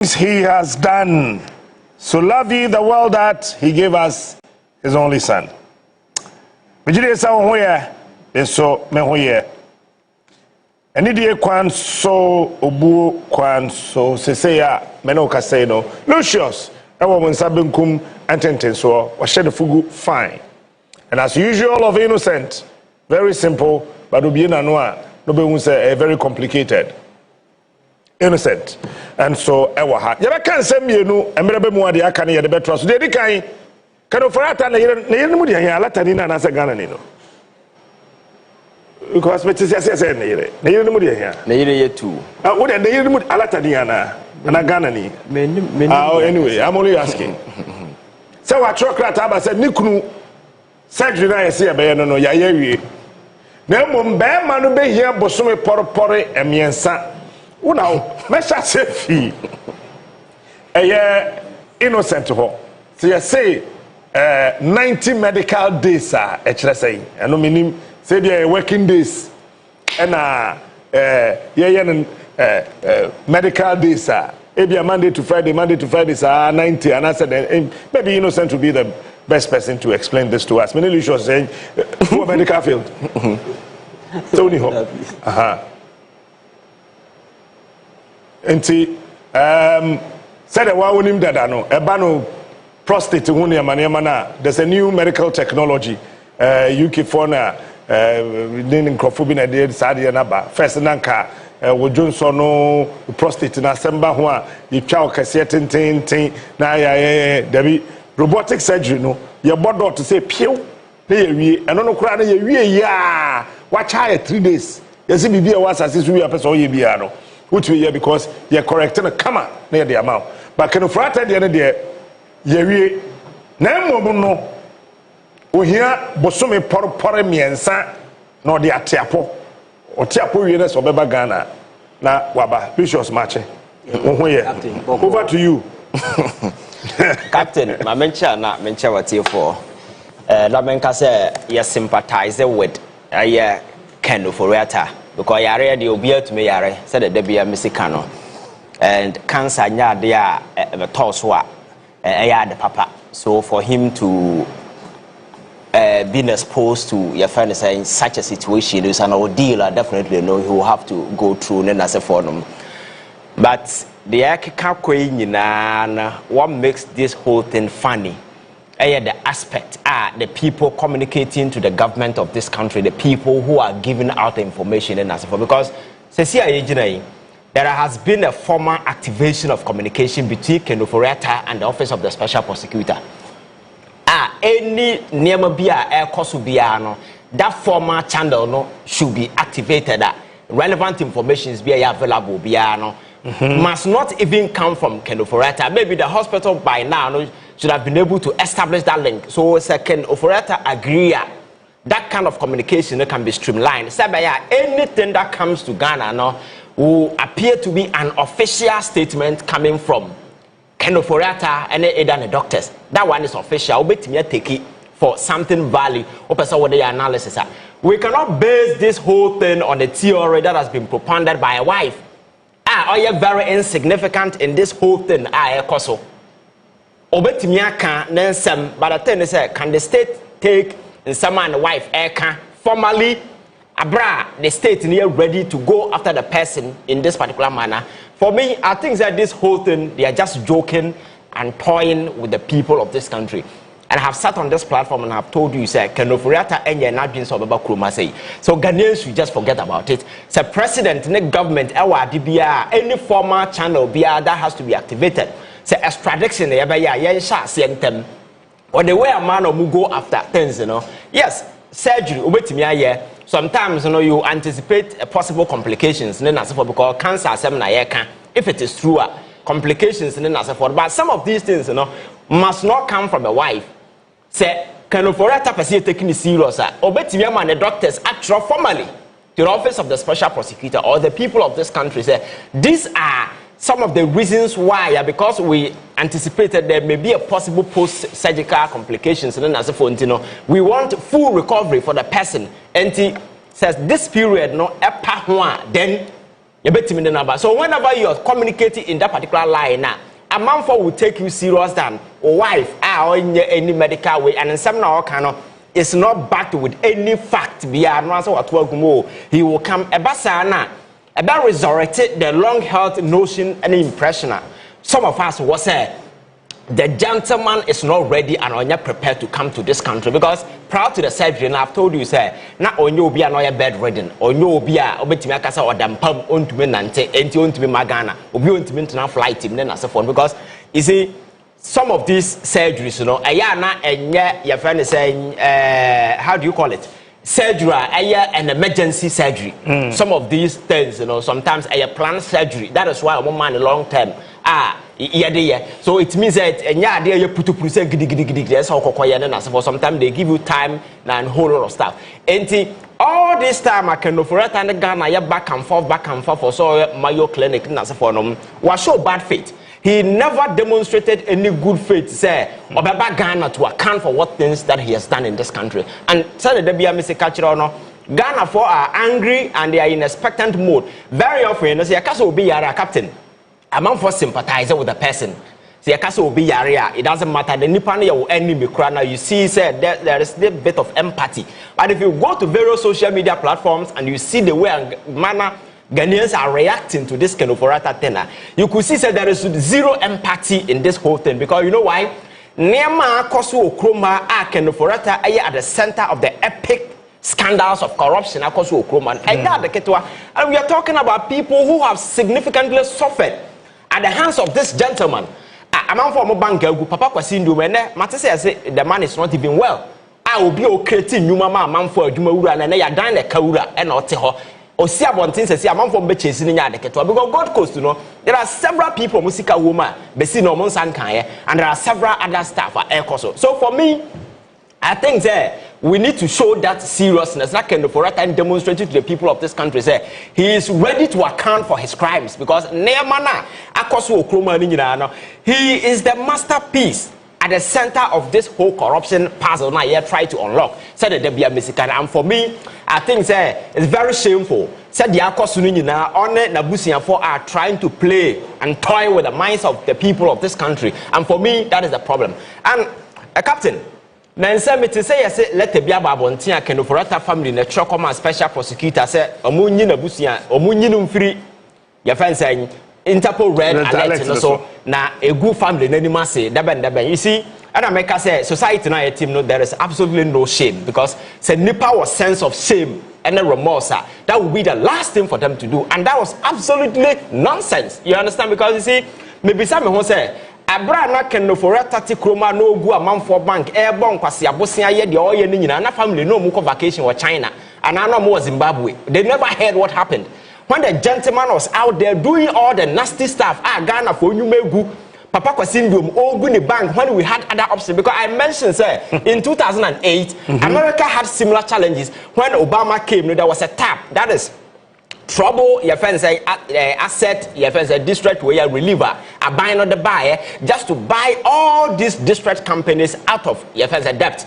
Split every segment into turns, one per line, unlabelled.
He has done. So love ye the world that he gave us his only son. Mijide sa wo ye so me ho ye. Eni die kwan so obuo kwan so seseya me no ka say no. Lucius e wo monsa benkum antenten so wo hye de fugu fine. And as usual of innocent, very simple, but obi na no a no be hu say very complicated. Innocent. And so ewa ha ye be kan sem mienu emre be mu ade aka ne ye de betra so de di kan kan Ofori-Atta na ye mu de yan alatani na se Ghana ni no because me tisi ase ne ye mu de yan
na ye too
wo de ye mu alatani na Ghana ni anyway I'm only asking so wa trokrata ba se nikunu surgery na ye se ye be no ya ye wie na mum be ma no be hia bosome porpore emiensa Now, Mesha Sefi, innocent ho. So you say 90 medical days are say, and no meaning say they working days, and medical days are maybe Monday to Friday are 90, and I said maybe innocent to be the best person to explain this to us. Many was saying who medical field. Tony ho. Enti said the one him dada no eba no prostate hu ne manema na there's a new medical technology UK for na in crofobin na dey sade na ba first nanka wo Johnson no prostate na semba ho a yitwa okase tenten na ya dabi robotic surgery no ye bodo to say pew na ye wie eno no kura na ye wie ya wa cha 3 days ye se bibia wa asase so wie person ye bia no which we hear because you're correcting a comma near the amount. But can Ofori-Atta the other day, ye Namo no, we hear Bosome Porpore Miensa, nor the Atiapo, or Tiapo Yenes or Beba Ghana. Na Waba, Lucius Mache. Over to you.
Captain, my mencha not mencha what you for. Lamenka say, you sympathize with Ken Ofori-Atta. Because I already obey to me, I said that there be a Mexicano and cancer nya there a toswa the papa. So for him to be exposed to your friend saying such a situation is an ordeal. I definitely know he will have to go through and as a forum. But the what makes this whole thing funny? The aspect are the people communicating to the government of this country, the people who are giving out the information and as for because there has been a formal activation of communication between Ken Ofori-Atta and the Office of the Special Prosecutor. Any name that formal channel no should be activated. Relevant information is available. Must not even come from Ken Ofori-Atta. Maybe the hospital by now should have been able to establish that link. So Ken Ofori-Atta agree that kind of communication can be streamlined. So anything that comes to Ghana will appear to be an official statement coming from Ken Ofori-Atta and the doctors. That one is official. We take it for something value. What the analysis are. We cannot base this whole thing on a theory that has been propounded by a wife. Are you very insignificant in this whole thing? Koso. Obetimia can nensem, but the thing is, can the state take some and the wife formally abra the state near ready to go after the person in this particular manner? For me, I think that this whole thing they are just joking and toying with the people of this country. And I have sat on this platform and I have told you, say, Ken Ofori-Atta and you're not being so about Kurumase. So Ghanaians should just forget about it. Say, president, government, any formal channel that has to be activated. Say, extradition, or the way a man will go after things, Yes, surgery, sometimes, you anticipate possible complications, because cancer, if it is true, complications, but some of these things, must not come from a wife. Say, Ken Ofori-Atta person taking it serious. Obetimi man the doctors actually formally to the Office of the Special Prosecutor or the people of this country say these are some of the reasons why, because we anticipated there may be a possible post-surgical complications and then as a we want full recovery for the person. And he says this period then You bet me the number. So whenever you are communicating in that particular line now, a man for will take you serious than a wife or in any medical way, and in some now cannot. It's not backed with any fact. Beyond what more he will come a basana about resurrected the long held notion and impression. Some of us will say the gentleman is not ready and are not prepared to come to this country because prior to the surgery, and I've told you, say, not on you be another bedridden, or you be a obetimaka or dampum on to me nante, and you want to be magana, or you want to be international flight team, then as a phone because you see. Some of these surgeries, you know, ayana and your friend is saying, how do you call it? Surgery, an emergency surgery. Some of these things, you know, sometimes a planned surgery. That is why I'm on long term. So it means that you put to say for sometimes they give you time and whole lot of stuff. And all this time I can know for it and Ghana back and forth for so Mayo Clinic and for them was so bad faith. He never demonstrated any good faith, say, or Ghana to account for what things that he has done in this country. And said the Mr. Culture, Ghana for are angry and they are in expectant mode. Very often, they say, "Akasa will be a captain." A man for sympathizer with a person. Say, "Akasa will be area." It doesn't matter. The Nipani or enemy crana. You see, said there is a bit of empathy. But if you go to various social media platforms and you see the way and manner Ghanaians are reacting to this kind of Ofori-Atta tenor, you could see that there is zero empathy in this whole thing because you know why? Nema Kosu Okroma Ken Ofori-Atta at the center of the epic scandals of corruption Kosu Okroma. And we are talking about people who have significantly suffered at the hands of this gentleman. A man from Banka, Papa Kwasindu, say the man is not even well. I will be okay to you, Mama, man for Jumaura, and they are dying a Kaura and not or see about things as a man from Betches in the because God Coast, you know, there are several people, Musica woman, Bessino Monsankaye, and there are several other staff at Aircoso. So for me, I think that we need to show that seriousness, that kind of Ofori-Atta and demonstrate to the people of this country, say he is ready to account for his crimes because Neamana, Akoso Okroma, he is the masterpiece at the center of this whole corruption puzzle now here try to unlock said that there be a Mexican. And for me I think say it's very shameful said the akosunu na on Nabusian for are trying to play and toy with the minds of the people of this country, and for me that is the problem. And a captain Nansa me to say let the Biaba Bontia Ken Ofori-Atta family na Chokoma special prosecutor say omunyi Nabusian omunyi num free your friend saying Interpol red alert so na a good family anymore say daben you see and I make us say society na team no there is absolutely no shame because say nipa was sense of shame and a remorse that would be the last thing for them to do, and that was absolutely nonsense. You understand? Because you see maybe some who say abra na Ken Ofori-Atta ti kroma no gu amam for bank air bon kwase abosia ye de oye ni nyina na family no mu ko vacation or China and I know more Zimbabwe. They never heard what happened when the gentleman was out there doing all the nasty stuff. Ghana for you megu Papa Kwasindium Oguni Bank when we had other options, because I mentioned sir in 2008 America had similar challenges when Obama came. There was a tap that is trouble your friends say asset your friends say district where you reliever are buying on the buyer just to buy all these district companies out of your friends debt.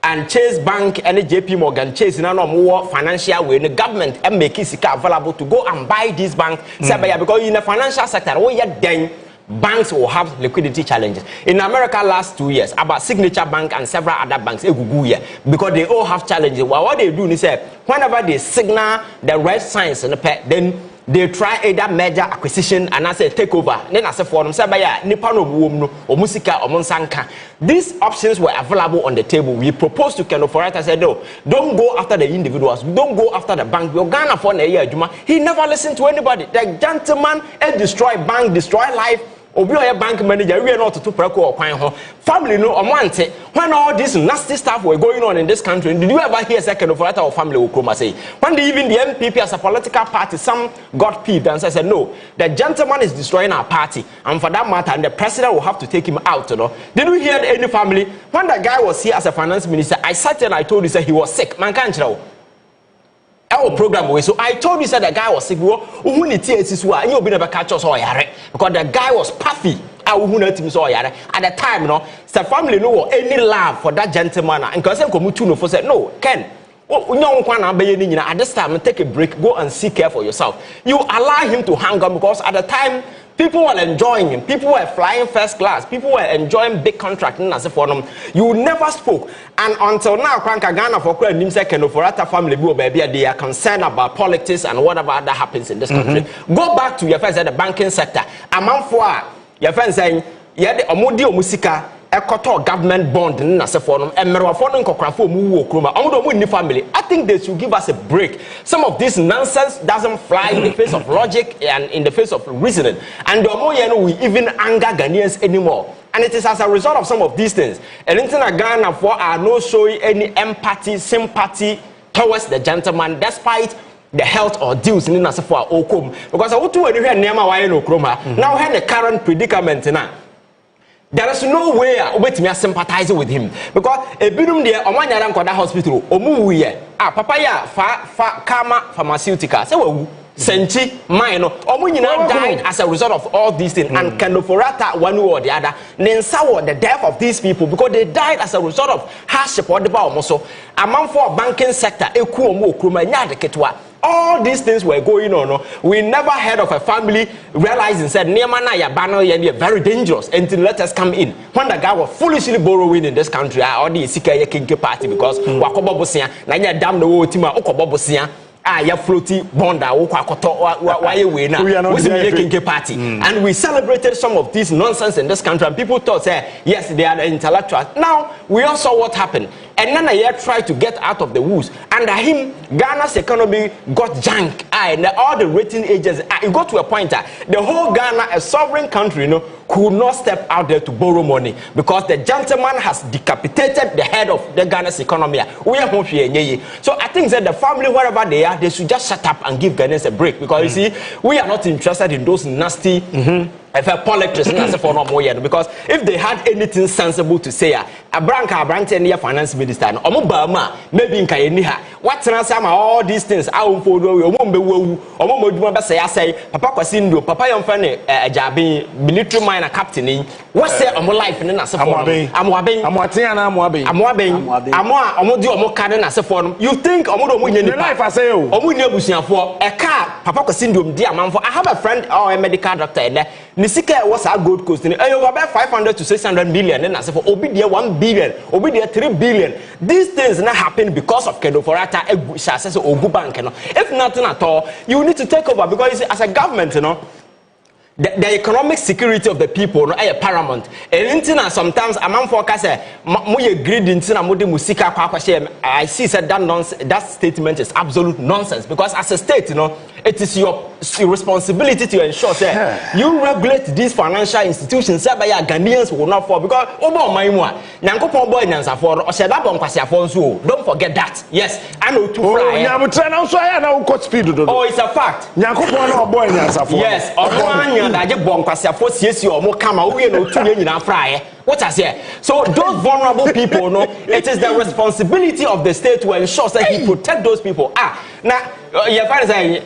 And Chase Bank and JP Morgan Chase in more financial way the government and make it available to go and buy this bank because in the financial sector then banks will have liquidity challenges. In America last 2 years about Signature Bank and several other banks because they all have challenges. Well, what they do is whenever they signal the red signs then they try either merger acquisition and I say takeover. Then I say for them, say nipa no no or musika or monsanka. These options were available on the table. We proposed to Ken Ofori-Atta said no, don't go after the individuals, don't go after the bank. We're Ghana for a year. He never listened to anybody. The gentleman destroy bank, destroy life. Obi a bank manager, we are not to preko or kwan ho. Family no amante. When all this nasty stuff were going on in this country, did you ever hear Ken Ofori-Atta or family Okroma say? When even the MPP as a political party, some got peeved and said, no, the gentleman is destroying our party, and for that matter, and the president will have to take him out. You know? Did you hear any family? When the guy was here as a finance minister, I sat and I told you that he was sick. Man can't tell. Our program way. So I told you that the guy was sick. Because the guy was puffy. At the time, no, the family no any love for that gentleman. And because no, Ken, At this time, take a break, go and seek care for yourself. You allow him to hang on because at the time, people were enjoying him. People were flying first class. People were enjoying big contracting as a forum. You never spoke. And until now, Ghana for Ofori-Atta family, baby, they are concerned about politics and whatever that happens in this country. Go back to your friends at the banking sector. Among for your friends saying, yeah, the Omodio Musika. Ekoto government bond na se for no emerwafo no nkokrafo mu wo kroma omodo mu ni family. I think they should give us a break. Some of this nonsense doesn't fly in the face of logic and in the face of reasoning, and the omoye no we even anger Ghanaians anymore. And it is as a result of some of these things. And in Ghana for are no showing any empathy, sympathy towards the gentleman despite the health or deals in Nasafo Okom, because I want to hear Nema Waye no kroma. Now have the current predicament now. There is no way wait me sympathizing with him because a bidum there Omanyara Nkoda hospital omuye papa ya fa Kama pharmaceutical say we Senchi mine omunyina died as a result of all these things and Ofori-Atta one way or the other nensa the death of these people because they died as a result of hardship or the ba omoso among for banking sector eku omo okroma nya de ketwa. All these things were going on. We never heard of a family realizing said Niamana Yabano are very dangerous until let us come in. When the guy was foolishly borrowing in this country, I already seek a kinky party because Wakobobosia, Nanya damn the whole team Okobobosia. Ya floaty bonda party and we celebrated some of this nonsense in this country and people thought yes they are the intellectuals. Now we all saw what happened and then I tried to get out of the woods. Under him Ghana's economy got junk and all the rating agencies it got to a point that the whole Ghana, a sovereign country, could not step out there to borrow money because the gentleman has decapitated the head of the Ghana's economy. So I think that the family, wherever they are, they should just shut up and give Ghanaians a break because you see, we are not interested in those nasty politics because if they had anything sensible to say, a branch finance minister, maybe in Kayeniha, what's all these things? I won't follow say, Papa Kwasindo, Papa Yomfane, Jabi, military minor captain, what's say on my life in a you think life I say, for a car, Papa Kwasindo, dear man, I have a friend or a medical doctor in there. Nisika was a good cost. About 500 to 600 million. And I said for Obidia 1 billion, Obidia 3 billion. These things not happen because of Ofori-Atta, if nothing at all, you need to take over because as a government, the economic security of the people no is paramount. And sometimes among forecast I see said that statement is absolute nonsense because as a state, it is your responsibility to ensure you regulate these financial institutions by Ghanaians will not fall because don't forget that. Yes, I know to fly. Oh, it's a fact. Yes, what I say? So those vulnerable people, it is the responsibility of the state to ensure that he protect those people. Now, your father saying,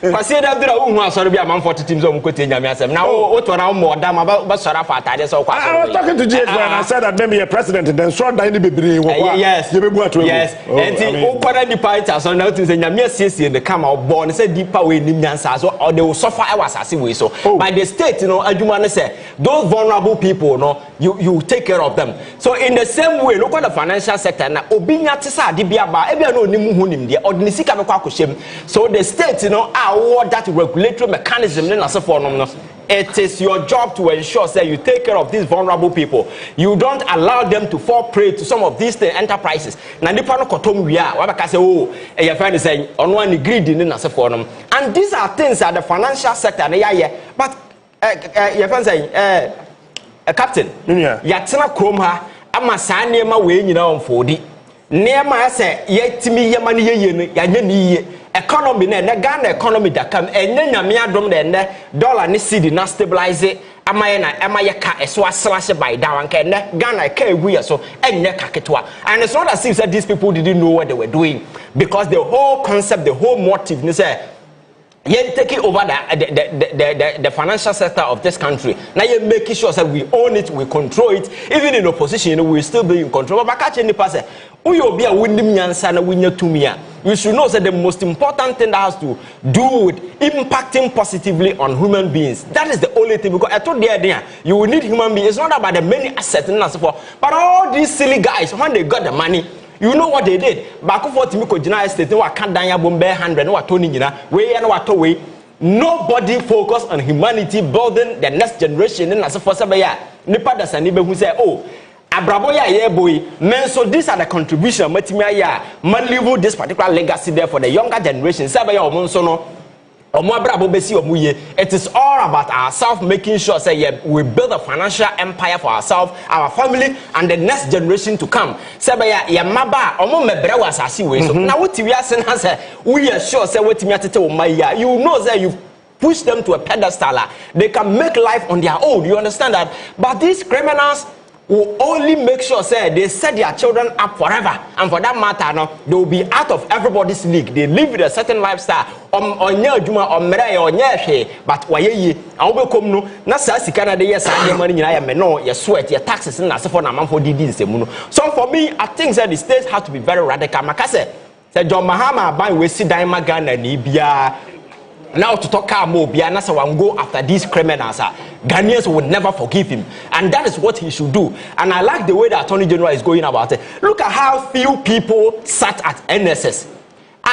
consider that Onua sorry be among 40 teams on Kotenya. Now, what more damn about Sarafa? I was
talking to JS when I said that maybe a president and then short down the baby.
Yes, yes, and the party so now things and Yamia in the camera born said deeper way in or they will suffer hours as way. So by the state, Adumana said, those vulnerable people, you take care of them. So in the same way, look at the financial sector now. Obinya tisa dibiaba ebia no nimu hunim dia odnisika me kwa kushem. So the state, award that regulatory mechanism it is your job to ensure that you take care of these vulnerable people. You don't allow them to fall prey to some of these enterprises. Now, the panel kotom we are. What I say, your friend is saying, Onua ni greedy in and these are things that the financial sector. But your friend saying, Captain, Yatsana Kromha, Amasani ma way on 40. Nema say, yet me yamani ye economy na Ghana economy that come enya nyame adom de dollar ni cedi na stabilize amaye ka eso slash by down and Ghana ka egu so enya ka ketwa. And it's not as if that these people didn't know what they were doing because the whole concept, the whole motive ni say You're taking over the financial sector of this country. Now you're making sure that we own it, we control it. Even in opposition, we'll still be in control. But catch any person, you should know that the most important thing that has to do with impacting positively on human beings. That is the only thing. Because I told the idea, you will need human beings. It's not about the many assets and so forth. But all these silly guys, when they got the money, you know what they did? Back for Timiko Jina Estate, no, I can't die bombe 100, no, Tony Jina, way and what way. Nobody focus on humanity building the next generation. And as for Sabaya, Nipa da Sanibe who say, oh, Abraboya, yeah, boy, man, so these are the contribution, Matimaya, man, leave this particular legacy there for the younger generation. Sabaya or Monsono. It is all about ourselves, making sure say we build a financial empire for ourselves, our family, and the next generation to come. So now what we are saying we are sure say what you know that you push them to a pedestal. They can make life on their own. You understand that? But these criminals will only make sure say they set their children up forever, and for that matter, no, they will be out of everybody's league. They live with a certain lifestyle. But why ye? I will come no. Na sasi Canada yes, I money no. Your sweat, your taxes, and for na man for DD. So for me, I think that the states have to be very radical. Makase said John Mahama buy we see Daima Ghana Nibia. Now to talk more, Bianasa will go after these criminals. Ghanaians would never forgive him, and that is what he should do. And I like the way the Attorney General is going about it. Look at how few people sat at NSS.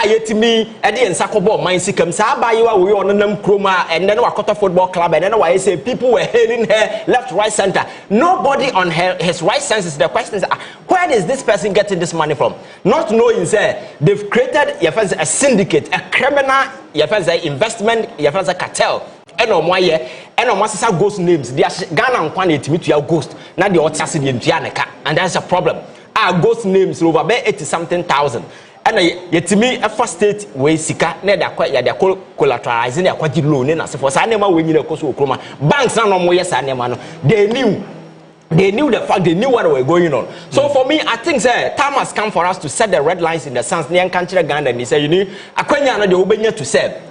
Yet me, Eddie and Sakobo, mine sikam, Sabayiwa, we on them Kroma, and then Wakota Football Club, and then I say people were hailing her left, right, center. Nobody on his right senses. The question is, where is this person getting this money from? Not knowing, say, they've created a syndicate, a criminal, investment, a cartel. And on my year, and on Master ghost names, they are Ghana and Kwan to meet your ghost, not the Otassi in Gianaka, and that's a problem. Our ghost names over 80-something thousand. And yet to me, a first state way sika, neither quite ya collateralizing their quantity loan and as for Sanema when you cost Okroma. Banks are no more yes, Sanemano. They knew the fact, they knew what was going on. So for me, I think time has come for us to set the red lines in the sense near country Ghana, and he said, you need a Quenya the Obenya to serve.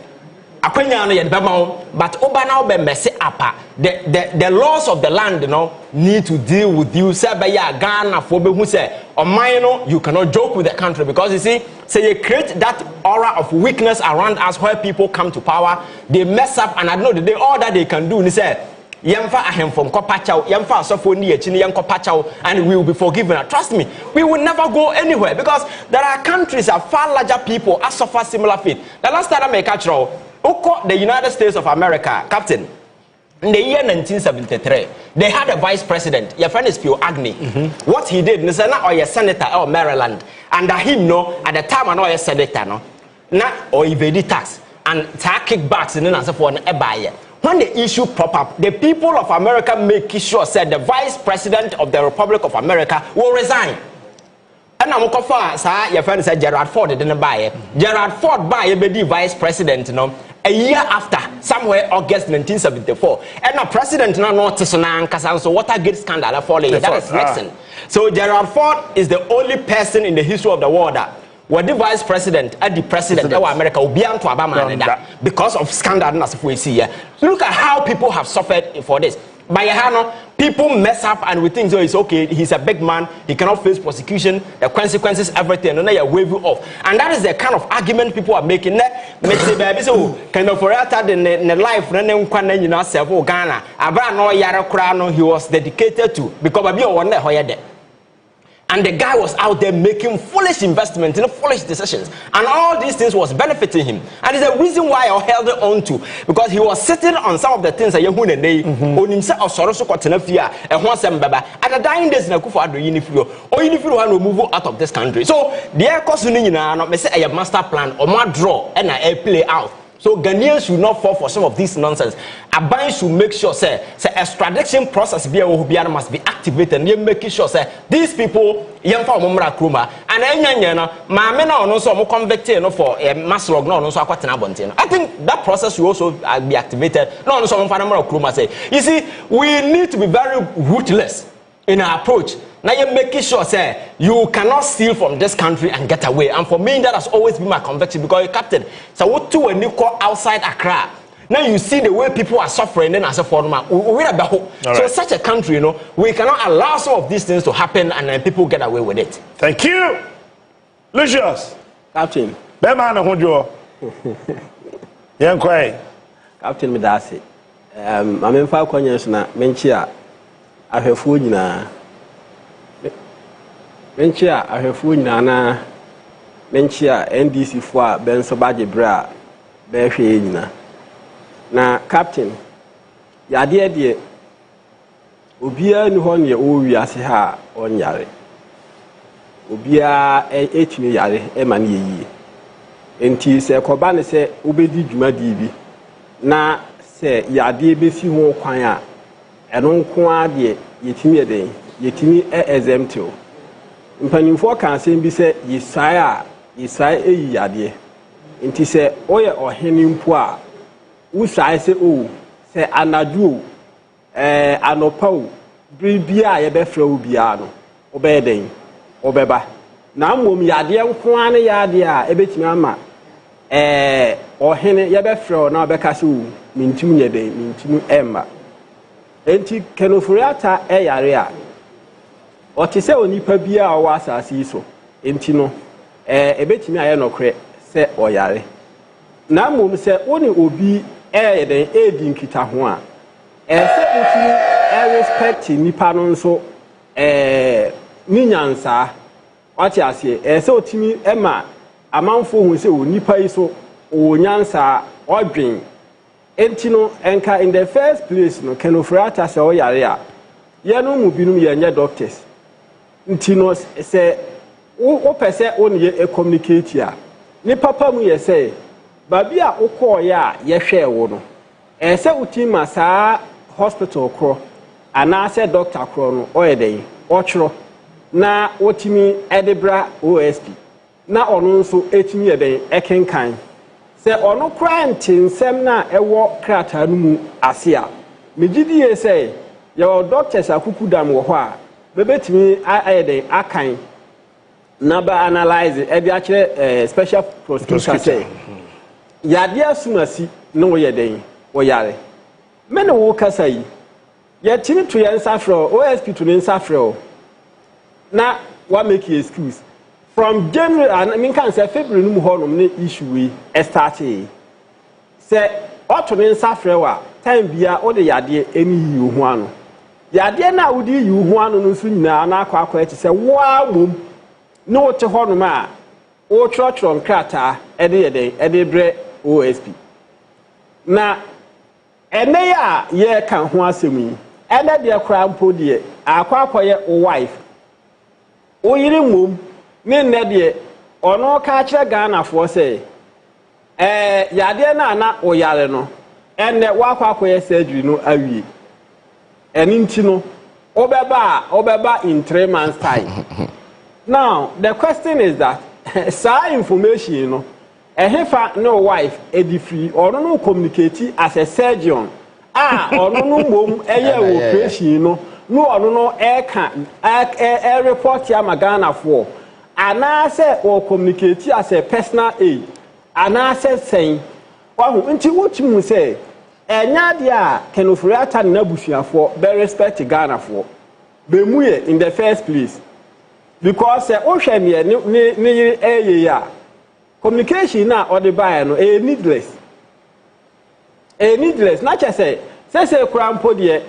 But Obana be messy up. The laws of the land, you know, need to deal with you. Say by Ghana for who say, or minor, you cannot joke with the country because you see, say you create that aura of weakness around us where people come to power, they mess up, and I know that all that they can do. And they say, Yamfa ahem from Kopachao, Yamfa Sofoni, Chinian Kopachao, and we will be forgiven. Trust me, we will never go anywhere because there are countries that far larger people that suffer similar fate. The last time I make a the United States of America, Captain, in the year 1973, they had a vice president. Your friend is Phil Agnew. What he did, is not a senator or Maryland. Under him, no, at the time, I know a senator, no, not or evade tax and tax kickbacks and then as for an buyer. When the issue pop up, the people of America make sure said the vice president of the Republic of America will resign. And I'm going to your friend said Gerald Ford didn't buy it. Gerald Ford buy a vice president, no. A year after, somewhere August 1974, and a president now noticed so Watergate scandal falling. That is Nixon. So Gerald Ford is the only person in the history of the world that the vice president and the president of America will be to Obama because of scandal as we see here. Look at how people have suffered for this. By people mess up and we think so it's okay, he's a big man, he cannot face prosecution, the consequences, everything, and then you wave you off. And that is the kind of argument people are making. So kind of Ofori-Atta in the life Ghana, he was dedicated to because and the guy was out there making foolish investments, foolish decisions. And all these things was benefiting him. And it's a reason why I held it on to. Because he was sitting on some of the things that you and they on himself or Soroso Cotinafia and once and Baba. At the dying days, Nakufa do Unifrio or Unifrio will move out of this country. So the air cost not say a master plan or more draw and a play out. So Ghanaians should not fall for some of this nonsense. Aban should make sure say extradition process must be activated and making sure say these people yamfa omomra kroma and enyanyan no maame na ono so mo convicted no for maslog no so akwatena bonte no. I think that process should also be activated. No ono so mo fa na kroma say. You see, we need to be very ruthless in our approach. Now you're making sure, say, you cannot steal from this country and get away. And for me, that has always been my conviction because you captain. So what to when you call outside Accra? Now you see the way people are suffering. Then as a foreigner, so such a country, you know, we cannot allow some of these things to happen and then people get away with it.
Thank you, Lucius.
Captain.
Bema na hojo. Yankwai.
Captain Medasi. Mamemfa kwanyes na menchi a ahwefu nyina. Menchi a ahwefu nyina na menchi a NDC fo a benso baje bra be hwe nyina. Na captain yade de obia ni ho ne o wiase ha onyare. Obia etumi yare e ma ne yi. Enti se koba ne se obedi dwuma di bi na se yade besi ho kwan a eno nko ade yetimi eden yetimi exempt o mpanimfo kan se bi se yisai eyi yade enti se oye ohene mpo a usai se o se anadu anopa o bibia ye be fra obia no obeden obeba na mmom yade nko ane yade a ebetimi ama ohene ye be fra na obeka se o mintim nyeden mintim emma enti Ofori-Atta yare a otise onipa bia o asase so enti no ebetimi aye nokre se oyare na mmom se woni obi yeden edi nkita ho a se otimi respect nipa no nso ni nyansa wati ase se otimi ema amanfo hu se onipa yi so o nyansa odwen enti no enka in the first place no Ofori-Atta se o yare a ye no mu binum ye nya doctors enti no se wo pese oni ye communicate a ni papa mu ye se babi a ukoye a ye hwe wo no se utima saa hospital kro ana se doctor kro no oyeden ochro na otimi edebra OSP na ono nso etimi eden ekenkan se ono kra nsem na ewo krata no mu ase a megidie se your doctors akukudam wo ho a bebetimi ayeden akan na ba analyze e bi a kire special prosecution say yade asumasi no wo yeden wo yare me ne wo kasa yi ye timi to ye nsafro OSP to ne nsafro na wa make excuse from January I mean can say February no ho no ne issue we started say oto ne nsafre wa time bia o de yade eni yi ho ano yade na wo di yi ho ano no so nyina na akwa eti say wa mom no te ho no ma o trotron krata e de yede e de bre OSP na ene ya ye kan ho asem yi ene de kra mpo de akwa ye o wife o yiri mom ne nne de ono ka kire Ghana fo say yade na o yare no ene wakwa ye surgery no awie eni nti no obeba in 3 months time. Now the question is that sa information you know ehefa no wife edi free or no communicate as a surgeon or no mom operation no no e report ya Ghana for ana say or communicate as a personal aid ana say saying wahu nti wotimu say enya dia Ofori-Atta na busuafo be respect Ghana for be muye in the first place because o hwe ne ya communication na or the buy no needless na che say krampo de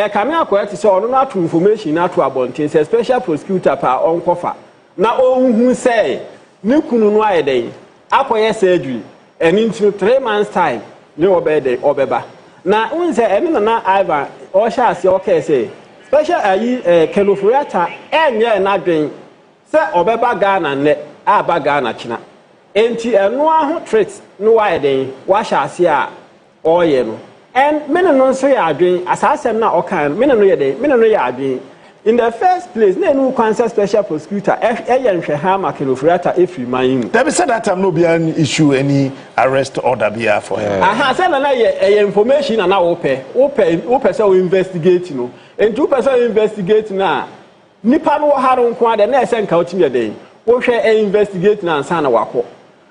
kame akwati say ono na to information na to abontin say special prosecutor pa onkofa na ohun say ne kunu no ayeden akoye surgery eni into 3 months time ne obeba na unse eni na Ivan o sha ase o ke say special Ofori-Atta enye na dwen se obeba Ghana ne aba Ghana china enti eno aho tricks no ayeden wa sha ase a oye no and mene no so ya adwen asasem na okan mene no ya adwen in the first place na enu kwanse special prosecutor yenhwe ha ma Ofori-Atta every man
there be said that time no be an issue any arrest order be for him
say na information na open say we investigate no and 2% investigate na nipa no haro nko ade na ese nka otimi eden wo hwe investigate na ansa na wako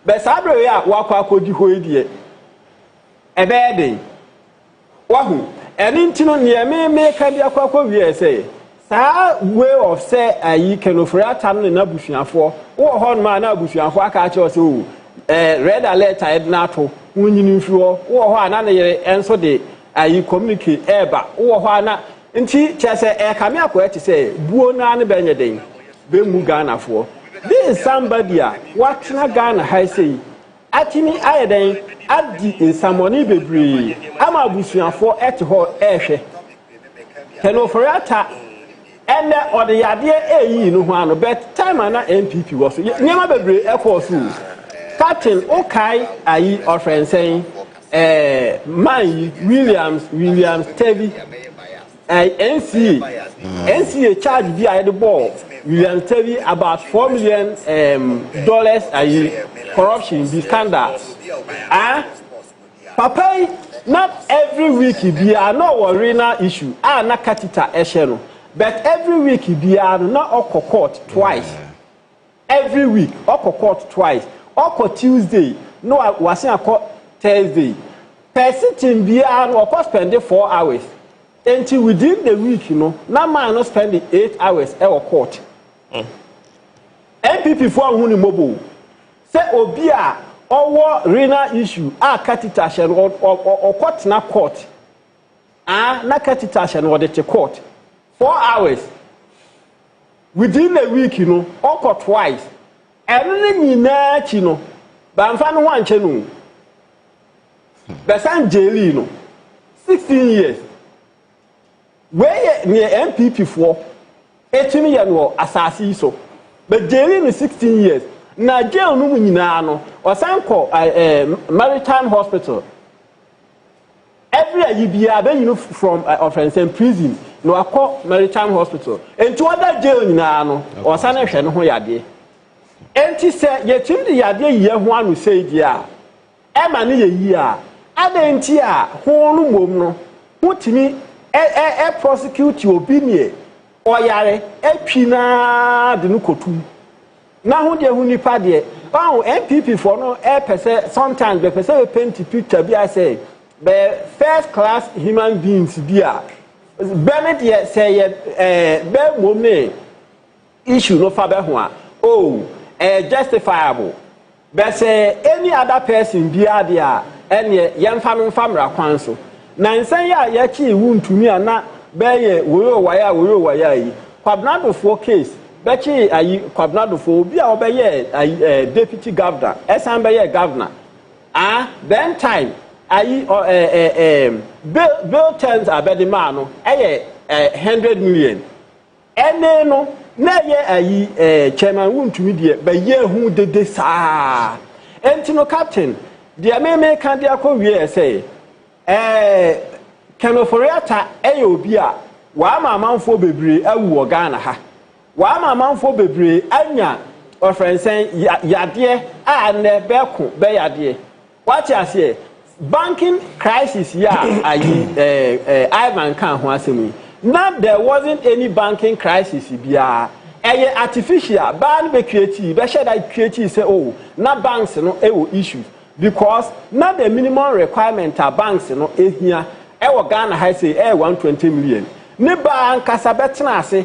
be sabre ya wako akodi ho edie ebe eden wahu eni ntino ne me ka dia akwa wie say saa way of say ayi Ofori-Atta no na busuafo wo ho no ma na busuafo aka ache o say o red alert ed na to wunyini mfiwo wo ho ana na yere enso de ayi communicate eba wo ho ana nti chese kame akwa ti say buo na ne benye den be mu Ghana fo this is somebody what na Ghana high say atimi ayeden adi insamoni bebre ama busuafo ho ehwe Ofori-Atta ene ode yade eyi no ho ano but time na MPP was nyama bebre ekosu Captain Okai ayi ofren saying man Williams Tevi NCA charge via the ball Williams Tevi about $4 million ayi corruption the scandal papa not every week be no worry na issue na katita esheno but every week be not oko court twice every week oko court twice oko Tuesday no was in court Thursday per sitting be no spend 4 hours until within the week na man no spend 8 hours e court MPP for hu ni mobile say obi a owo renal issue katita shen or court na court na katita shen or the court 4 hours within a week oko twice every nyina chi ba mfa no wanche no besan jeli 16 years where near MPP for 18 years no asasi so but jeli 16 years na jail no nyina no osanko maritime hospital every year be from offense prison no akọ maritime hospital enti other jail nyina no osane hwe no ho yade enti se yetim de yade yiye ho anu sei dia e ma ne yeyi a adenti a ho no mom no mutimi prosecute obi nie oyare etwina de no kotu na ho de hu nipa de bawo MPP for no pese sometimes be pese paint picture bi I say be first class human beings dia Bernard ye say be mom ne issue no fa be ho a justifiable but say any other person bi ade a ene yemfa no famra kwan so na nsan ya ya chi wu ntumi ana be ye woyo waya yi kwabnado for case be chi ayi kwabnado for obi a obeye ayi deputy governor esan be ye governor then time ayi bill terms abedi man no 100 million ene no na ye ayi chairman wuntumi de be ye hu dede saa enti no captain de ameme kan de akọwie say Ofori-Atta obi a wa mamanfo bebre awu Ghana ha wa mamanfo bebre anya ofrensen yade a ne beko be yade what you say banking crisis ya ayi Ivan kan ho asemi now there wasn't any banking crisis bia artificial ban be creative be share that creative say na banks no issues because now the minimum requirement are banks ehia Ghana high say 120 million ne bank kasabetna ase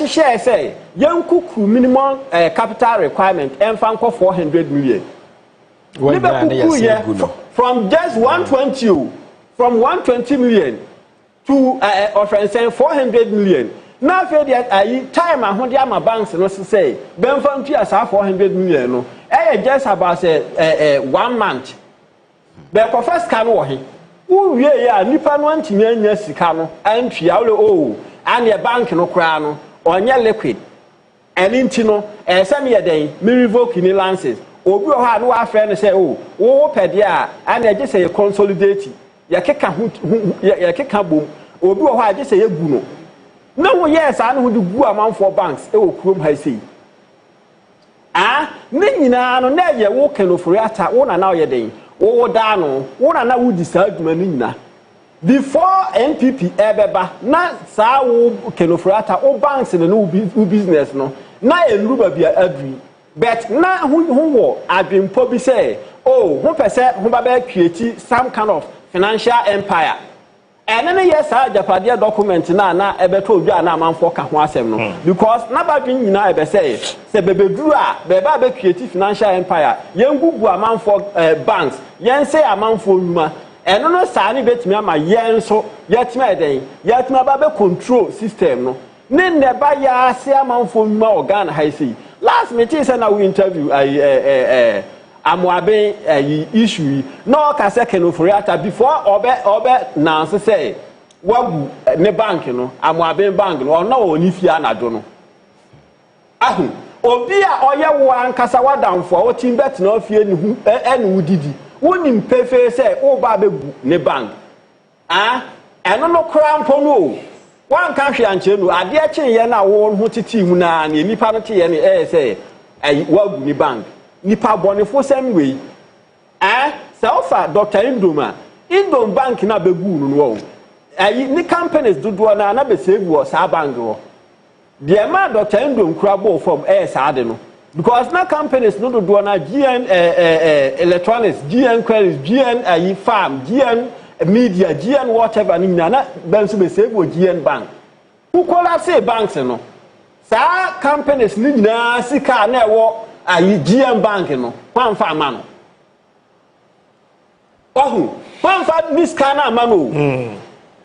share say yankuku minimum capital requirement emfa 400 million from just 120 million to offering 400 million now for that time ahode ama banks no say benfa ntua sa 400 million no just about 1 month be first can wo he wie ya nipa no antimi anya sika no antwia wo ane bank no kra no onye liquid eni nti no esem ye den me revoke ni licenses obi ho a no afre no say wo pede a ane je say consolidate ya keka bom obi ho a je say ye gu no na wo yes ane ho de gu amanfo banks wo krom ha sei ne nyina no na ye wo Ofori-Atta wo na na ye den wo da no wo na na wo di sa aduma no nyina before NPP ebeba na saa wo Ofori-Atta wo banks no business no na eluba bia adri but na hu wo adwempo bi say oh hu pese hu ba be create some kind of financial empire and then yes Japadia document na ebeto odwa na amanfo ka ho asem no because na ba dwen nyina ebe say se bebedu a beba be create financial empire yen gugu amanfo banks yen say amanfo nyuma eno no saa ni betimi ama yen so yetima eden yetima ba be control system no ne neba ya ase amanfo nyuma organ ha sei last meeting say na we interview amuabe issue no ka say Ofori-Atta before obe na say wagu ne bank no amuabe bank no ona oni fie anado no ahu obi a oye wo ankasa wadamfo o timbet na ofie ni hu enu didi wonim pefe say o ba begu ne bank eno no krampo no wan ka hwe anche no ade a chen ye na wo ho titi hu na nipa no te ye ne say wagu ne bank nipa bonefo sem we se ofa Dr. Indom bank na begu no wo ni companies dodo na be save wo sa bank wo de ma Dr. Indom krabo from sa de no because na companies no dodo na GN electronics GN credit GN farm GN media GN whatever ni na ben so be save wo GN bank who collapse banks no sa companies ni na sika na wo GM bank no kwanfa ama no ohu kwanfa miska na ama no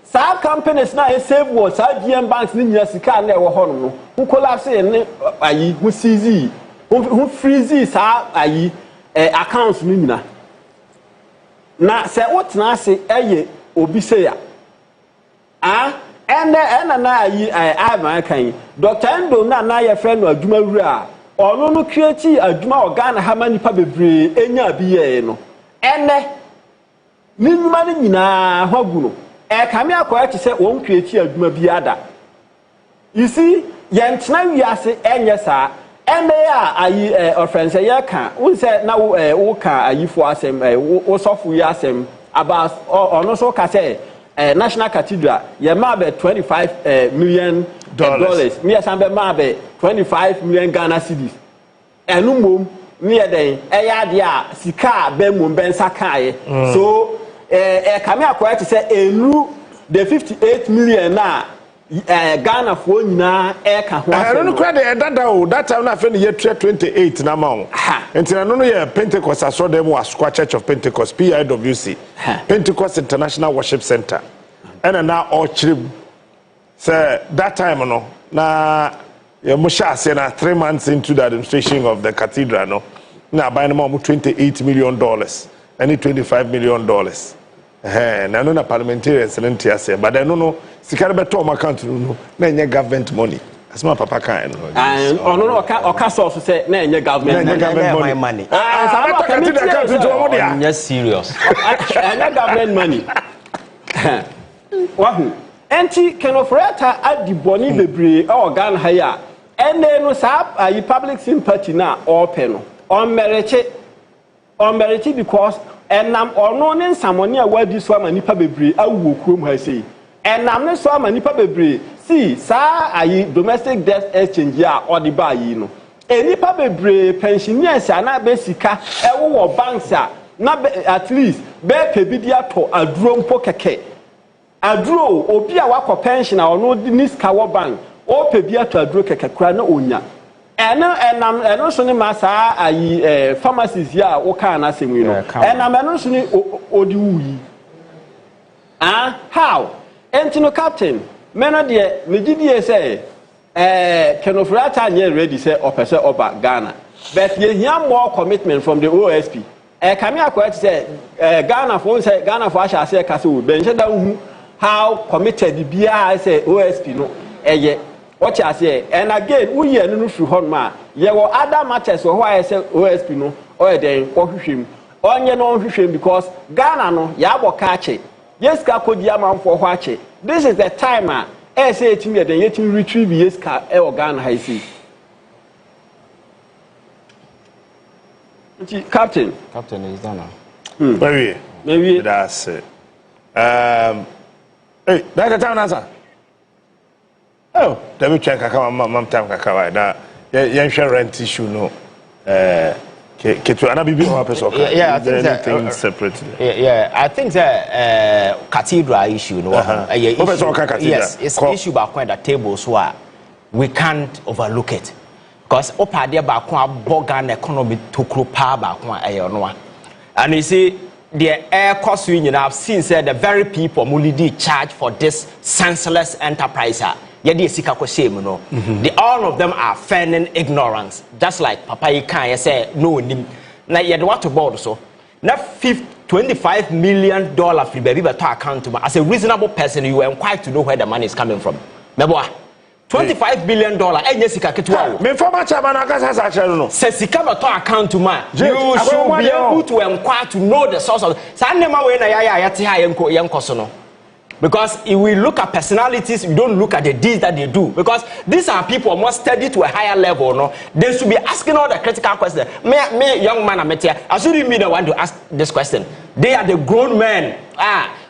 sa companies na save wo sa GM banks ni nya sika na ewo ho no who collapse ne who seize who freeze sa accounts ni nyina na se wotena ase eye obi se ya ena na kan Dr. Ndo na ye friend no adwuma wura ono no create adwuma organ ha manipa bebre enya bi ye no ene ninyuma ni nyina hwagu no kame akoya te se won create adwuma bi ada you see yentena wiase enye saa ene ya offense ye ka won se na wo ka ayifo asem wo sofu ya asem about ono so ka se National Cathedral ye ma be $25 million me asambe ma be 25 million Ghana cedis enu mom me den eya de a sika be mom ben sakaye so kame akoya te say enu the 58 million na Ghana for nyina ka ho
I no credit dada o that time na fe ne year 28 na ma o entina no ye Pentecost aso dem Asukwa Church of Pentecost PIWC Pentecost International Worship Center and na all chiri say that time no na ye mo sha say na 3 months into the administration of the cathedral no na buy no more $28 million and $25 million na no na parliamentarians no ntia say but then no sikare beto my account no na nye government money as my papa kan no
and no oka source say na nye government
money
yes serious na government money wahu enti Ofori-Atta adiboni bebre organ ha ya ene no sa public sympathy na ope no on merit because enam ono ne nsamoni a wadi so ama nipa bebre awu kurom ha sei enam ne so ama nipa bebre si sa domestic debt exchange a odiba yi no enipa bebre pensioners ana be sika ewo banks a na at least be pebidia to aduro mpo keke aduro obi a wakọ pension a ono ni sika wo bank o pebia to aduro keke kura na onya eno so ne masa pharmacies ya wo kan na asemi no eno so ne odi wuyi how entino captain meno de megidie say Ofori-Atta nye ready say opese oba Ghana but ye hear more commitment from the OSP kame akwet say Ghana for asha say kase wo ben sheda hu how committed bia say OSP no what you say and again we hear no through hon ma ye wo other matters wo why say OSP no or den ohwehwem onye no ohwehwem because Ghana no ya boka ache yes ka kodi amanfo ho ache this is the time say etimi den yetimi retrieve yes ka Ghana ha see Captain
is done now.
Maybe that's it. Hey, that's the time answer. Oh, let me check. Mam time kakawa. Na yen rent issue no. Ketu ana bibi no person.
Yeah, I think
anything separately.
Yeah, I think the cathedral issue no. Yes, it's issue about the table so we can't overlook it. Because opadia ba kwa bogan economy to krupa ba kwa Onua. And you see the air cost union I've seen said the very people mulidi charge for this senseless enterprise. Yedi sika ko shame no. All of them are feigning ignorance. Just like Papa Ikan say no nim. Na yedi what to board so. Na $25 million free baby to account to as a reasonable person you are required to know where the money is coming from. Meboa. $25 billion. Enye sika ketwa.
Me former chairman akasa sa chero no.
Se sika to account to man. You should be able to inquire to know the source of. Sa nema we na ya te ha yenko so no. Because if we look at personalities, we don't look at the deeds that they do. Because these are people more study to a higher level, no? They should be asking all the critical questions. Me young man, I shouldn't be the one to ask this question. They are the grown men.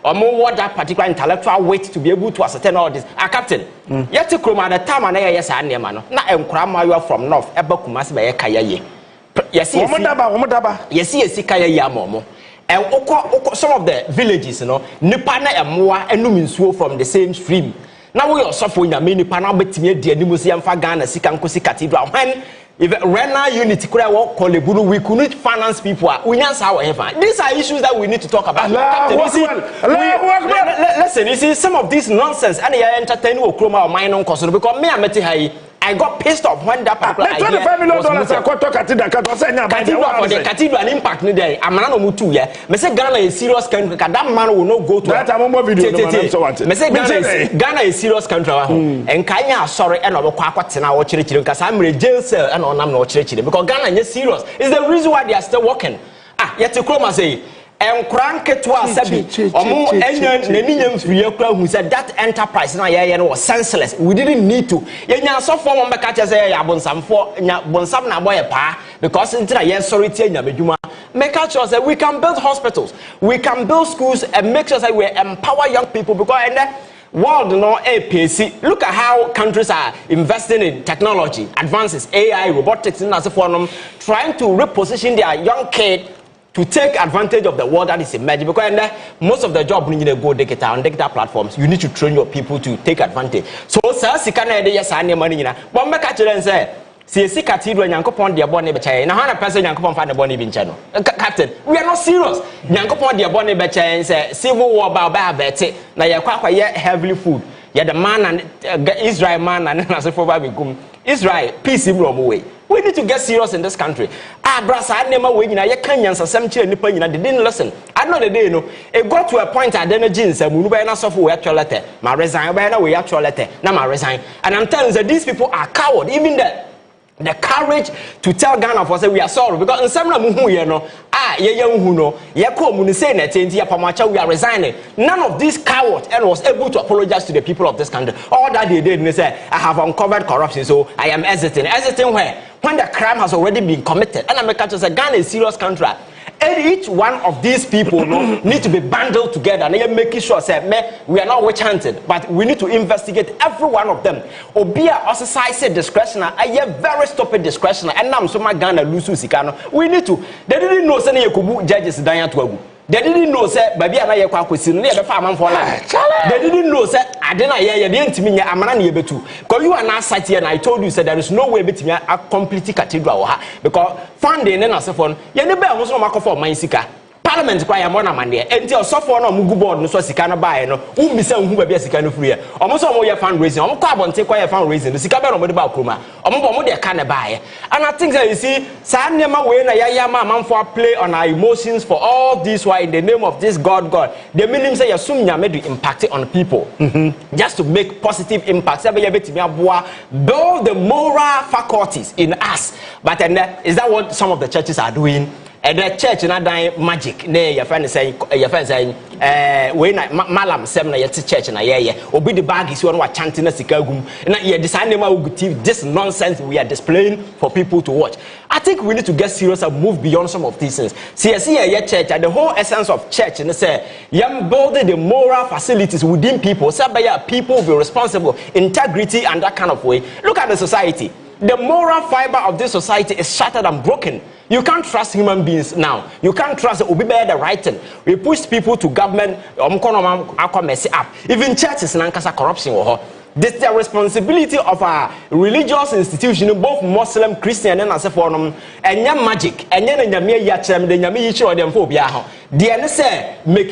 Or more what that particular intellectual weight to be able to ascertain all this. Captain, yet to come at the time and yes, I am man. Now I'm Krama from North, Ebakumas by Kayaye. Yes, yes, Kaya Yamomo. And some of the villages, you know, Nipana and Moa and Numinsuo from the same stream. Now we are suffering a mini panabet, dear Nimusiam Fagana, Sikankosi Cathedral. When if Rena unity could walk Koleburu, we couldn't finance people. We answer however. These are issues that we need to talk about. Listen, you see, some of this nonsense, and I entertain Okroma or mine on Kosovo because me, I got pissed off when that particular
$25 million I got talk cathedral
for the cathedral impact ni there. I'm not mutu yeah. Me say Ghana is serious country. That man will not go to
that I'm video no.
Me say Ghana is serious country. And Kenya sorry and obokwa kwatena wo chire because I'm in jail cell and onam no chire because Ghana is serious. It's the reason why they are still working. Yet to come say and crank to us who said that enterprise now was senseless. We didn't need to. So for because make sure that we can build hospitals, we can build schools, and make sure that we empower young people because in the world no APC. Look at how countries are investing in technology, advances, AI, robotics, and as for trying to reposition their young kid to take advantage of the world that is emerging because most of the job you need to go digital on digital platforms. You need to train your people to take advantage. So sir, sikana dey yes any money na. But make a children say, see cathedral Nyankopon dey born e be chai. Na 100% Nyankopon fa dey born e be nche no. Captain, we are not serious. Nyankopon dey born e be chai say civil war ba avert na ye kwa ye heavily food. Ye the man and Israel man and na so for ba be gum. Israel peace im ro way. We need to get serious in this country. Brasa, I never win. I can't answer some chair. They didn't listen. I know the day, no. It got to a point at the jeans and we were not so for actual letter. My resign, we actual letter. Now my resign. And I'm telling you that these people are coward. Even the courage to tell Ghana for say we are sorry because in some muhu you know we are resigning. None of these cowards and was able to apologize to the people of this country. All that they did, they say I have uncovered corruption, so I am hesitating where when the crime has already been committed. And America just say Ghana is a serious country. And each one of these people need to be bundled together and they're making sure say, we are not witch hunted, but we need to investigate every one of them. Obia exercise discretion, a very stupid discretion, and now so my Ghana lose Sikano. We need to. They didn't know say you judges dying to Agu. They didn't know say baby and I question near the farm for life. They didn't know say I didn't hear you didn't mean I'm not able to. Because you are not sat here and I told you said there is no way between a complete cathedral because funding and so on. You never also mark for my sika. Parliament cry am on Monday. Until so far no mugu board no so sika na buy no. Who be say who be sika no free. Almost all your fundraising. Omo kwa bonte kwa fundraising. The sika be no mo de ba kroma. Omo de ka na buy. And I think that you see sa nema we na yaya man for play on our emotions for all this why in the name of this God. The meaning say yasum nyame do impact on people. Just to make positive impact. Say be betimi aboa build the moral faculties in us. But is that what some of the churches are doing? And the church na dan magic na your friend say we na malam sem na yet church na ye obi the bag is one wa chanting na sika gum na ye design them this nonsense we are displaying for people to watch. I think we need to get serious and move beyond some of these things. See, church, and the whole essence of church, and say, you're building the moral facilities within people, so by people will be responsible, integrity, and that kind of way. Look at the society. The moral fiber of this society is shattered and broken. You can't trust human beings now. You can't trust the right thing. We push people to government, even churches and corruption. This is the responsibility of our religious institution, both Muslim, Christian, and as a form, and magic, and then the making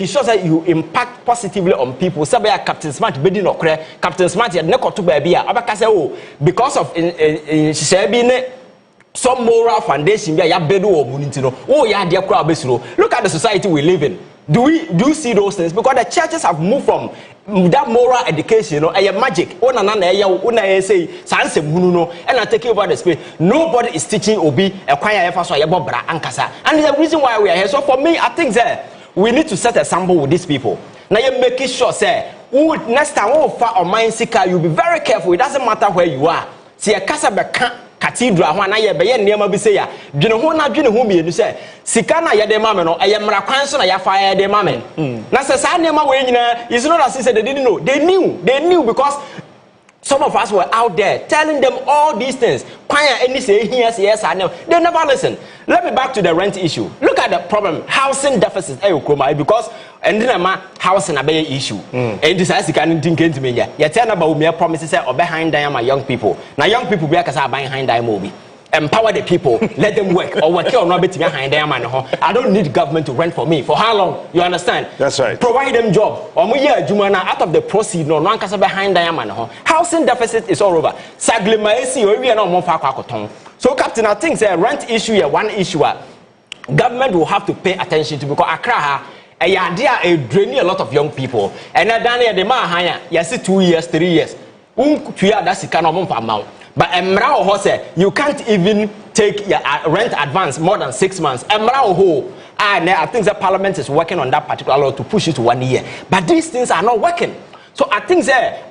sure that you impact positively on people. Sabaya Captain Smart, Bedin or Captain Smart, you never to baby. Because of some moral foundation, look at the society we live in. Do you see those things? Because the churches have moved from that moral education, magic. And I take over the space. Nobody is teaching Obi a choir and the reason why we are here. So for me, I think that we need to set a sample with these people. Now you're making sure, say, next time you'll be very careful. It doesn't matter where you are. See a cathedral when I be near Mabisea. Do you know who not doing whom you say? Sikana ya de mame no, I am Rakanson, I fire de mame. Nasa Sanema Wayne is not as he said they didn't know. They knew because some of us were out there telling them all these things. Any say yes, I know. They never listen. Let me back to the rent issue. Look at the problem. Housing deficit, because and then housing a big issue. And this is can think into me. You tell about me promises or behind them my young people. Now young people be behind them movie. Empower the people, let them work or work or not behind them. I don't need government to rent for me. For how long? You understand?
That's right.
Provide them job. Or Jumana out of the proceeds, no one can behind them. Housing deficit is all over. So, Captain, I think the rent issue is one issue. Government will have to pay attention to because Accra, a draining a lot of young people. And then the man, yes, 2 years, 3 years. That's the kind of amount. But Emrao said you can't even take your rent advance more than 6 months. Emrao I think the parliament is working on that particular law to push it to 1 year. But these things are not working. So I think that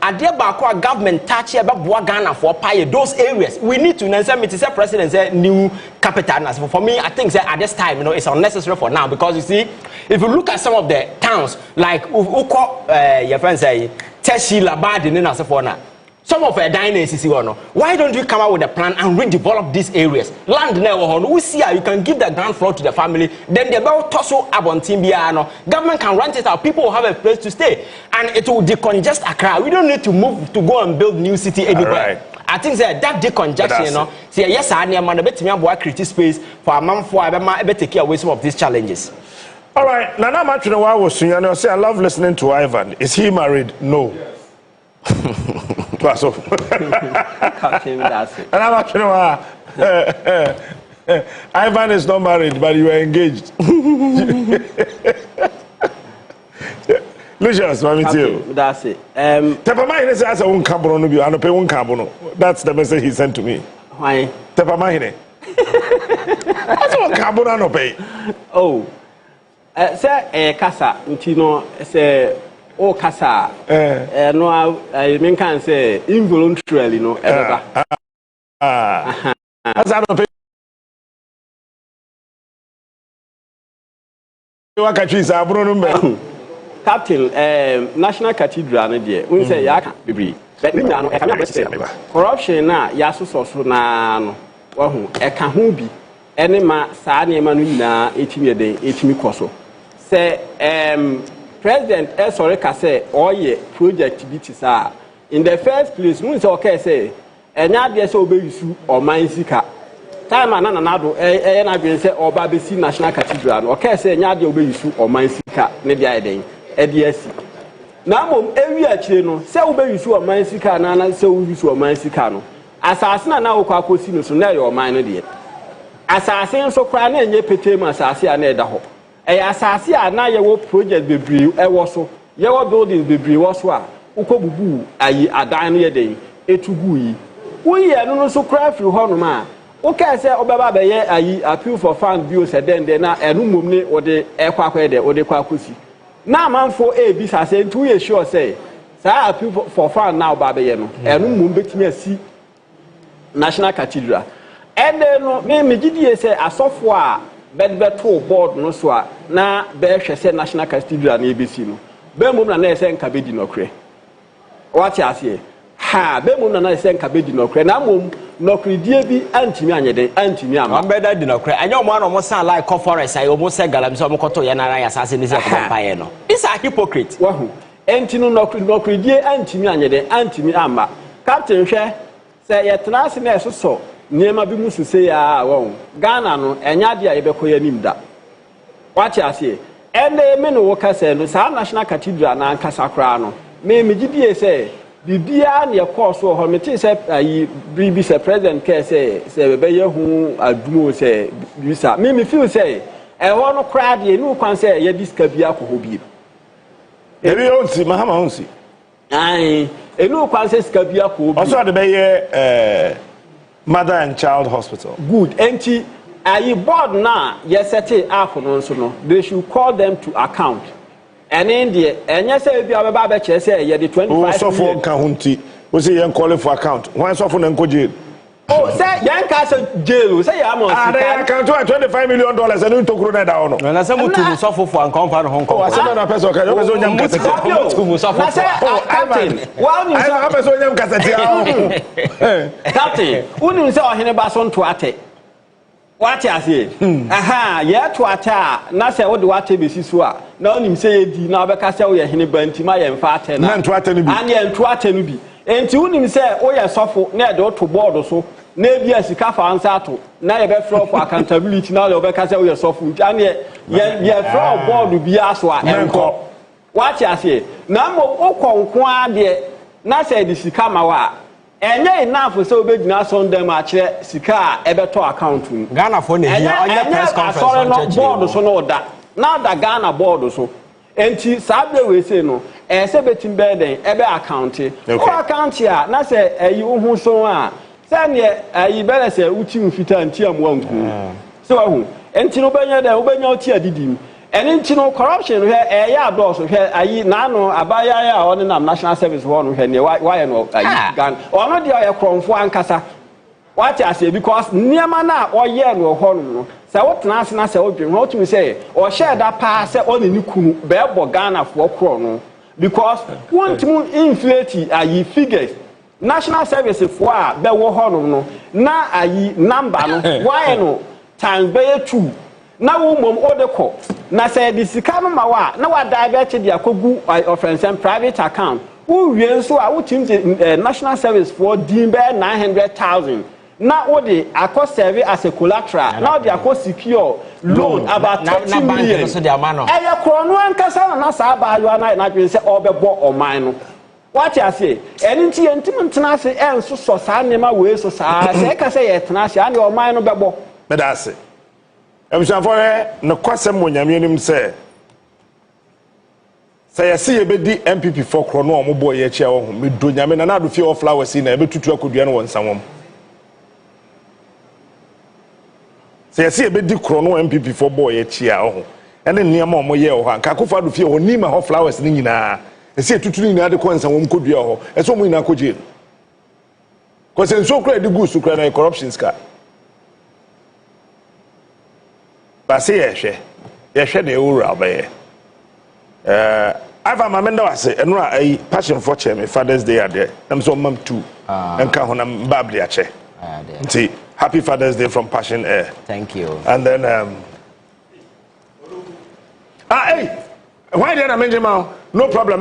government touch about Ghana for pay those areas. We need to say president say new capital. For me, I think that at this time, it's unnecessary for now because you see, if you look at some of the towns like Uko, your friends say Teshi Labad in Nasafona. Some of our dynasties, why don't you come out with a plan and redevelop these areas? Land now, we see how you can give the ground floor to the family. Then the about Tosso Abontimbiano, government can rent it out. People will have a place to stay, and it will decongest Accra. We don't need to move to go and build new city anywhere. Right. I think that decongestion, see, yes, I am a bit more creative space for a month for a take away some of these challenges.
All right, Nana Machinawa was saying, I say I love listening to Ivan. Is he married? No. Yes. Ivan is not married, but you are engaged. Lucius,
that's it.
That's the message he sent to me.
Why? Oh, say Casa, Tino, say. Oh, Casa, no, I mean, can say involuntarily, no, ever.
As I don't pay.
Captain, National Cathedral, dear, we say Yaka, Bibi. Corruption now, Yasu Sosuna, Wahu, Ekahubi, any ma, Sani Manuina, 18 day, 18 Koso. Say, President Esoreka say, oh yeah, project BTSA. In the first place, we okay say, and now there's obey or Mainsika. Time and another, and I've been say, or Babisi National Cathedral, okay, say, now the obey or Mainsika, maybe I did, ADS. Now, every channel, say obey you or Mainsika, and I say you or Mainsicano. Assassin now, Quacosino, so now you're minor dear. Assassin so crying and ye petema, Assassin and Edaho. Asasi na yewo project bebree ewoso yewo buildings bebree woso a ukobubu ayi adan no yeden etugu yi woyi eno no so cry free ho no ma o ka se obeba be ye ayi appeal for fund bio se den na enu mom ne ode ekwakwa de ode kwakosi na manfo bi sase ntu ye sure say sa appeal for fund now ba be ye no enu mom betimi asi National Cathedral and then me gidi say asofo a beto board no so a na be say national cathedral na ebesi no be mum na say nka be di nokre what you say ha be mum na say nka be di nokre na mum nokre die bi antimi anyede antimi ama
be da di nokre anya mo ano mo san like forest ay mo say galam so mo koto ya na ran ya sase ni say ko paye no this are hypocrite
wahu entinu nokre die antimi anyede antimi ama captain hwe say yetena ase na esoso niema bi musu say ya won Ghana no enya dia ye bekoya nim da what you say ene me no woka say no sa national cathedral na ankasa kra no me gidie say bibia na course ho me tin say ayi bribi say president care say be ye hu adumo say bisa me feel say e ho no kra de no kwan say ye diska bia ko ho bi
ebi onsi mahama onsi
ai enu kwan say diska bia ko ho bi
also de be ye mother and child hospital
good enti ayi board na ye set up no so no they should call them to account and in the enya say bia be ba be che say ye the 25
so for account we say yen call for account why so for na nko jail
oh say yen ka say jail say ya mo
they account $25 million and to kro na da ono
na say mutu so for account for Hong Kong
I say na person ka yo person nyam kaseti
mutu so for
captain well you say
I person nyam kaseti
captain unu say ohene ba so nto ate what you say aha ye to ata na say wo de wate besi so a na onim say edi na obeka say wo ye hene banti ma ye mfa ate na
nto ate no bi
an ye nto ate no bi enti unim say wo ye sofo na de to board so na bia sika fa ansa ato na ye be flow for accountability na obeka say wo ye sofo nti an ye flow board bia so a enko what you say na mo okonko ade na say di sika ma wa enye enough so obegina Sunday ma kire sika a ebeto account mu
Ghana for na here on your press conference
on board so no da na da Ghana board so enti sabe we say no se betim be den ebe account o account ya na say ayi uhu so a say ne ayi bele say uti mfita nti amwanku so wahu enti no benya den obenya oti adidim eni nti no corruption hwe ya do so hwe ayi na no abaya ya oni nam national service ho no hwe ne why no ayi gan ono de oye kromfo ankasa what I say because niema na oye no ho no say what na ase na say odwen ho tumi say o share that pass say oni ni kunu be bo Ghana fo kro no because want to inflate ayi figures national service fo a be wo ho no na ayi number no why no times be 2 na wo mom odeko na say the sika no ma wa na wa divert the akogu offense and private account wo wie nso a wo tim national service for din be 900,000 na wo de akọ serve as a collateral na wo de akọ secure loan about 30 million eye krono ankasa na sa ba yo na dwen se obebo oman no what you say enti entim ntena se enso so sa nema we so sa se ka se ye tena se ane oman no bebo
me da se for no kwasem monyame nim say yesi ye bedi MPP for krono o mobo ye chia wo ho me do nyame na na do fie of flowers na e betutu akodua no wonsanwom yesi ye bedi krono MPP for boy ye chia wo ho ene niam o mo ye wo ha nka kofa do fie ho ni ma ho flowers ni nyina yesi etutu ni na de ko nsanwom kodua ho eso mo nyina koje ko se nso kra de gusu kra na corruption ska basi ye hwe de ewura baye I've mamenda wase enura ai passion for cheme Father's Day ade am so mam too enka honam babli ache nti happy Father's Day from Passion Air.
Thank you.
And then hey, why did I mention no problem.